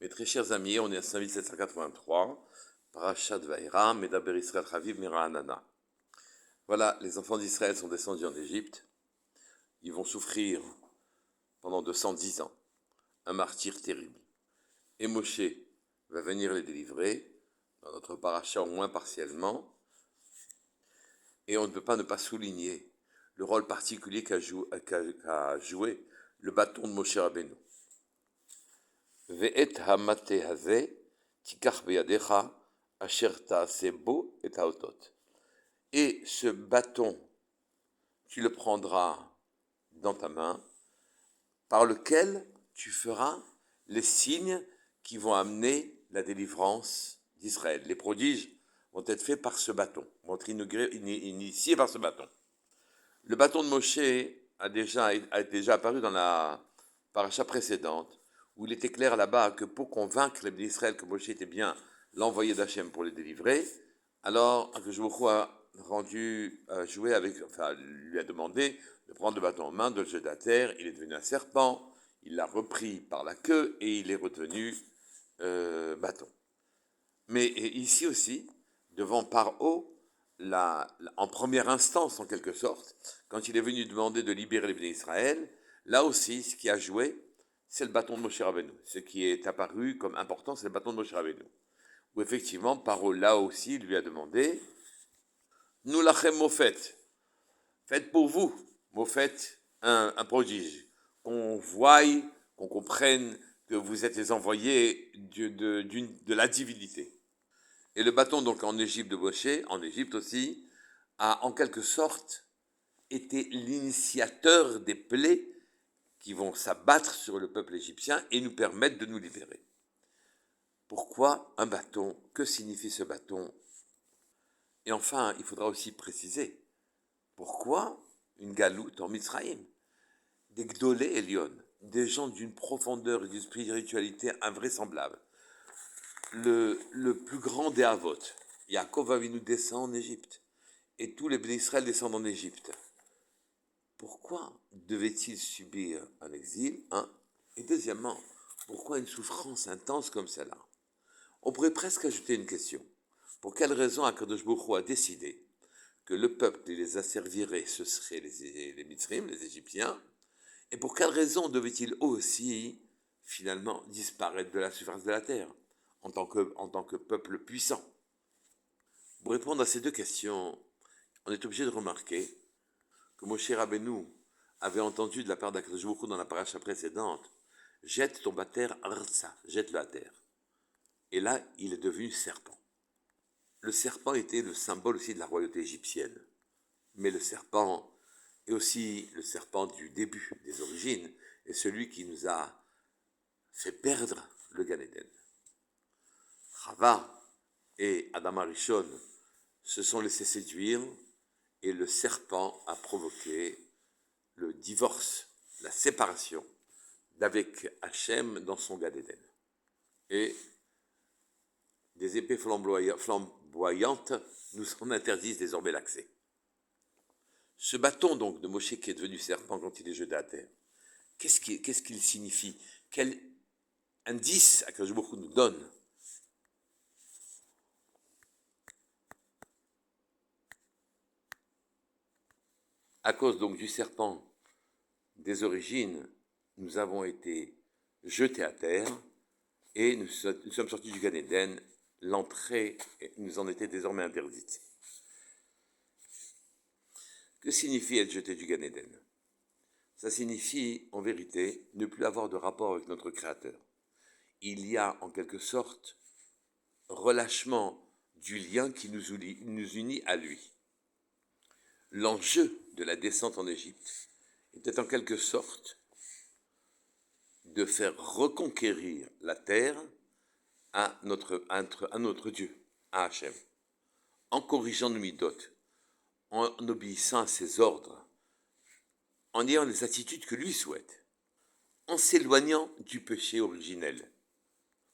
Mes très chers amis, on est à 5783, Parashat Vaïra, Medaber Israël Chaviv Miraanana. Voilà, les enfants d'Israël sont descendus en Égypte. Ils vont souffrir pendant 210 ans, un martyre terrible. Et Moshe va venir les délivrer, dans notre parasha au moins partiellement. Et on ne peut pas ne pas souligner le rôle particulier qu'a joué le bâton de Moshe Rabbeinu. Ve'et hamate hazeh tikach beyadecha asher ta'aseh bo et haotot. Et ce bâton, tu le prendras dans ta main, par lequel tu feras les signes qui vont amener la délivrance d'Israël. Les prodiges vont être faits par ce bâton, vont être initiés par ce bâton. Le bâton de Moshe a déjà apparu dans la paracha précédente, où il était clair là-bas que pour convaincre les d'Israël que Moshe était bien l'envoyé d'Hachem pour les délivrer, alors Akashbourou a lui a demandé de prendre le bâton en main, de le jeter à terre. Il est devenu un serpent, il l'a repris par la queue et il est redevenu bâton. Mais ici aussi, devant Paro, en première instance en quelque sorte, quand il est venu demander de libérer les bénis d'Israël, là aussi, ce qui a joué, c'est le bâton de Moshe Rabbeinu. Ce qui est apparu comme important, c'est le bâton de Moshe Rabbeinu. Où effectivement, Paro, là aussi, lui a demandé, nous lachem mofet, faites pour vous, mofet, un prodige, qu'on voie, qu'on comprenne que vous êtes les envoyés de la divinité. Et le bâton, donc, en Égypte de Moshe, en Égypte aussi, a en quelque sorte été l'initiateur des plaies qui vont s'abattre sur le peuple égyptien et nous permettre de nous libérer. Pourquoi un bâton? Que signifie ce bâton? Et enfin, il faudra aussi préciser, pourquoi une galoute en Mitzrayim? Des Gdolé Elion, des gens d'une profondeur et d'une spiritualité invraisemblable. Le plus grand des Havot, Yaakov Avinu descend en Égypte, et tous les bénis d'Israël descendent en Égypte. Pourquoi devait-il subir un exil, Et deuxièmement, pourquoi une souffrance intense comme celle-là? On pourrait presque ajouter une question. Pour quelle raison Akadosh Baruch Hu a décidé que le peuple qui les asservirait, ce seraient les Mitzrim, les Égyptiens, et pour quelle raison devait-il aussi, finalement, disparaître de la surface de la terre, en tant que peuple puissant? Pour répondre à ces deux questions, on est obligé de remarquer que Moshe Rabbeinu avait entendu de la part d'Akadosh Baruch Hu dans la paracha précédente, jette ton bâtère arza, jette-le à terre. Et là, il est devenu serpent. Le serpent était le symbole aussi de la royauté égyptienne. Mais le serpent est aussi le serpent du début, des origines, et celui qui nous a fait perdre le Gan Eden. Chava et Adam Arishon se sont laissés séduire, et le serpent a provoqué le divorce, la séparation d'avec Hachem dans son Gan Eden. Et des épées flamboyantes nous en interdisent désormais l'accès. Ce bâton donc de Moshe qui est devenu serpent quand il est jeté à terre, qu'est-ce qu'il signifie? Quel indice Akadosh Baruch Hu nous donne? À cause donc du serpent des origines, nous avons été jetés à terre et nous sommes sortis du Gan Eden. L'entrée nous en était désormais interdite. Que signifie être jeté du Gan Eden? Ça signifie, en vérité, ne plus avoir de rapport avec notre Créateur. Il y a, en quelque sorte, relâchement du lien qui nous unit à lui. L'enjeu de la descente en Égypte était en quelque sorte de faire reconquérir la terre à notre Dieu, à Hachem, en corrigeant nos midot, en obéissant à ses ordres, en ayant les attitudes que lui souhaite, en s'éloignant du péché originel.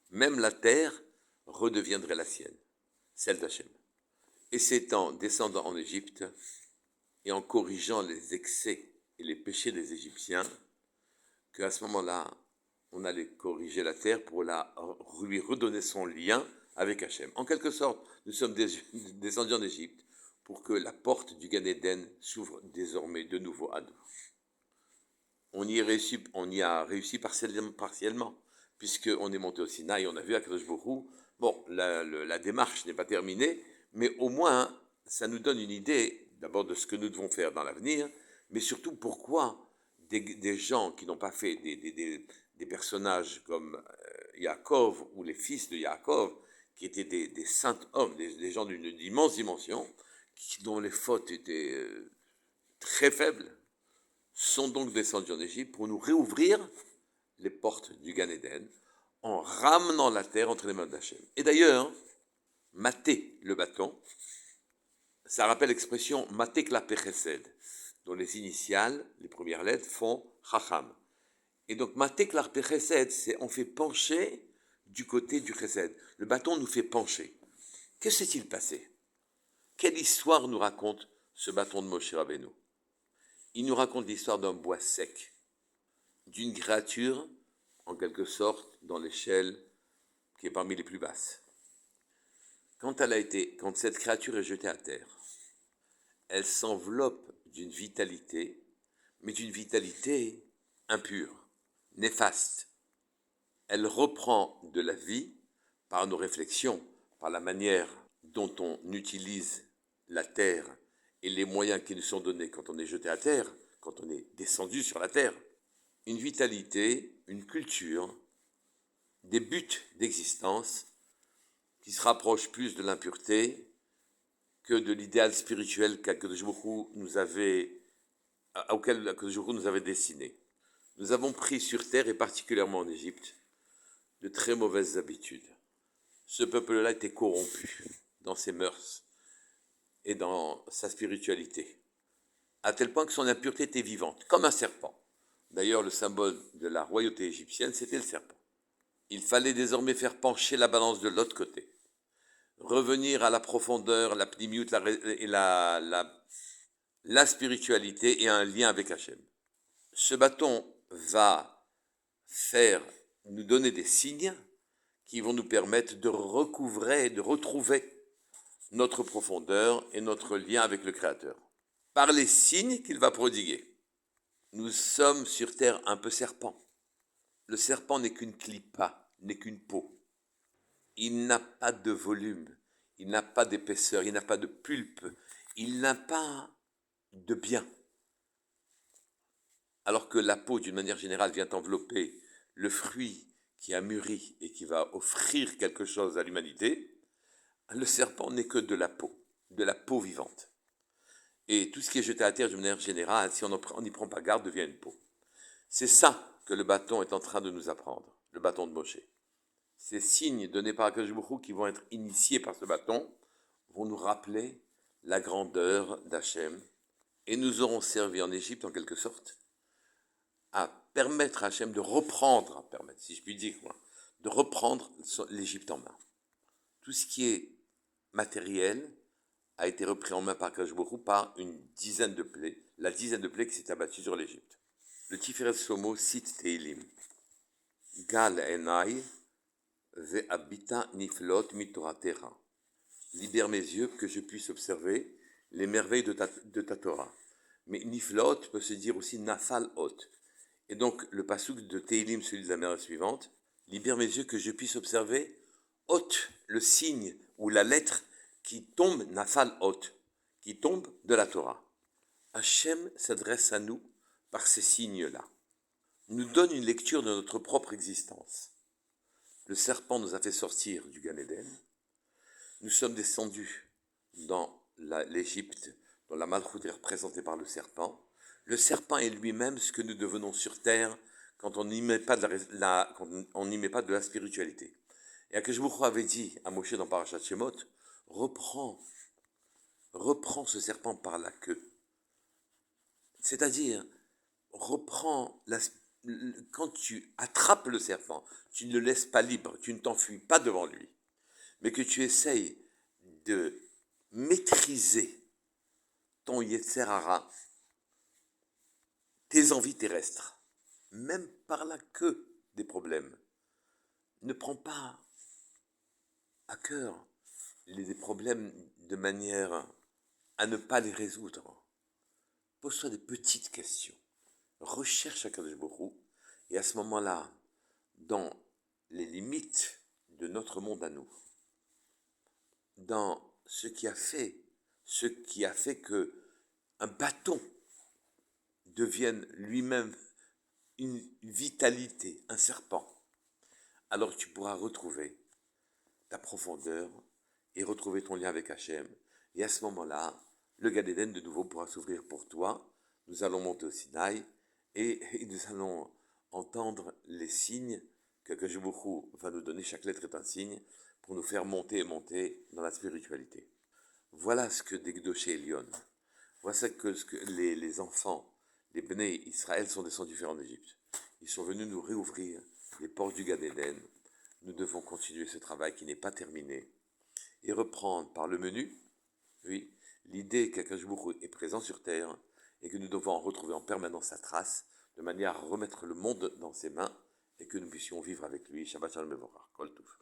Même la terre redeviendrait la sienne, celle d'Hachem. Et c'est en descendant en Égypte et en corrigeant les excès et les péchés des Égyptiens qu'à ce moment-là, on allait corriger la terre pour lui redonner son lien avec Hachem. En quelque sorte, nous sommes descendus en Égypte pour que la porte du Gan Eden s'ouvre désormais de nouveau à nous. On y a réussi partiellement, puisqu'on est monté au Sinaï, on a vu Akadosh Baruch Hu. Bon, la démarche n'est pas terminée, mais au moins, ça nous donne une idée, d'abord de ce que nous devons faire dans l'avenir, mais surtout pourquoi des gens qui n'ont pas fait des personnages comme Yaakov ou les fils de Yaakov, qui étaient des saints hommes, des gens d'une immense dimension, dont les fautes étaient très faibles, sont donc descendus en Égypte pour nous réouvrir les portes du Gan Eden en ramenant la terre entre les mains d'Hachem. Et d'ailleurs, mater le bâton, ça rappelle l'expression mater klapé chesed, dont les initiales, les premières lettres, font chacham. Et donc mater klapé chesed, c'est on fait pencher du côté du chesed. Le bâton nous fait pencher. Que s'est-il passé? Quelle histoire nous raconte ce bâton de Moshe Rabbeinu? Il nous raconte l'histoire d'un bois sec, d'une créature, en quelque sorte, dans l'échelle qui est parmi les plus basses. Quand cette créature est jetée à terre, elle s'enveloppe d'une vitalité, mais d'une vitalité impure, néfaste. Elle reprend de la vie par nos réflexions, par la manière dont on utilise la terre et les moyens qui nous sont donnés quand on est jeté à terre, quand on est descendu sur la terre. Une vitalité, une culture, des buts d'existence qui se rapprochent plus de l'impureté que de l'idéal spirituel auquel Akadosh Baruch Hu nous avait destiné. Nous avons pris sur terre, et particulièrement en Égypte, de très mauvaises habitudes. Ce peuple-là était corrompu dans ses mœurs et dans sa spiritualité, à tel point que son impureté était vivante, comme un serpent. D'ailleurs, le symbole de la royauté égyptienne, c'était le serpent. Il fallait désormais faire pencher la balance de l'autre côté, revenir à la profondeur, la pnimiut et la spiritualité et un lien avec Hachem. Ce bâton va nous donner des signes qui vont nous permettre de recouvrer, de retrouver notre profondeur et notre lien avec le Créateur. Par les signes qu'il va prodiguer. Nous sommes sur terre un peu serpent. Le serpent n'est qu'une clipa, n'est qu'une peau. Il n'a pas de volume, il n'a pas d'épaisseur, il n'a pas de pulpe, il n'a pas de bien. Alors que la peau, d'une manière générale, vient envelopper le fruit qui a mûri et qui va offrir quelque chose à l'humanité, le serpent n'est que de la peau vivante. Et tout ce qui est jeté à terre, d'une manière générale, si on n'y prend pas garde, devient une peau. C'est ça que le bâton est en train de nous apprendre, le bâton de Moshe. Ces signes donnés par Akadosh Baruch Hu qui vont être initiés par ce bâton vont nous rappeler la grandeur d'Hachem et nous auront servi en Égypte en quelque sorte à permettre à Hachem de reprendre, si je puis dire, de reprendre l'Égypte en main. Tout ce qui est matériel a été repris en main par Akadosh Baruch Hu par une dizaine de plaies, la dizaine de plaies qui s'est abattue sur l'Égypte. Le Tiferet Shlomo cite Teilim. Gal enai ve'abita niflot mitoratecha. Libère mes yeux que je puisse observer les merveilles de ta Torah. Mais niflot peut se dire aussi nafal hot. Et donc le pasuk de Teilim, celui de la mère suivante, libère mes yeux que je puisse observer hot, le signe ou la lettre qui tombe, nafal hot, qui tombe de la Torah. Hachem s'adresse à nous par ces signes-là. Nous donne une lecture de notre propre existence. Le serpent nous a fait sortir du Gan Eden. Nous sommes descendus dans l'Égypte, dont la Malchoute est représentée par le serpent. Le serpent est lui-même ce que nous devenons sur terre quand on n'y met pas de la spiritualité. Et Akadosh Baruch Hu avait dit à Moshe dans Parashat Shemot, reprends ce serpent par la queue. C'est-à-dire, quand tu attrapes le serpent, tu ne le laisses pas libre, tu ne t'enfuis pas devant lui, mais que tu essayes de maîtriser ton Yetzer Hara, tes envies terrestres, même par la queue. des problèmes, ne prends pas à cœur les problèmes de manière à ne pas les résoudre. Pose-toi des petites questions. Recherche Akadosh Baruch Hu, et à ce moment-là, dans les limites de notre monde à nous, dans ce qui a fait que un bâton devienne lui-même une vitalité, un serpent, alors tu pourras retrouver ta profondeur et retrouver ton lien avec Hachem. Et à ce moment-là, le Gan Eden de nouveau pourra s'ouvrir pour toi. Nous allons monter au Sinaï et nous allons entendre les signes que Akadosh Baruch Hu va nous donner. Chaque lettre est un signe pour nous faire monter et monter dans la spiritualité. Voilà ce que des Gdoshé Elion, voilà ce que les enfants, les Bnei Israël sont descendus faire en Égypte. Ils sont venus nous réouvrir les portes du Gan Eden. Nous devons continuer ce travail qui n'est pas terminé et reprendre par le menu, oui, l'idée qu'Akadosh Baruch Hu est présent sur terre et que nous devons en retrouver en permanence sa trace, de manière à remettre le monde dans ses mains et que nous puissions vivre avec lui. Shabbat Shalom Mevorach. Kol Touf.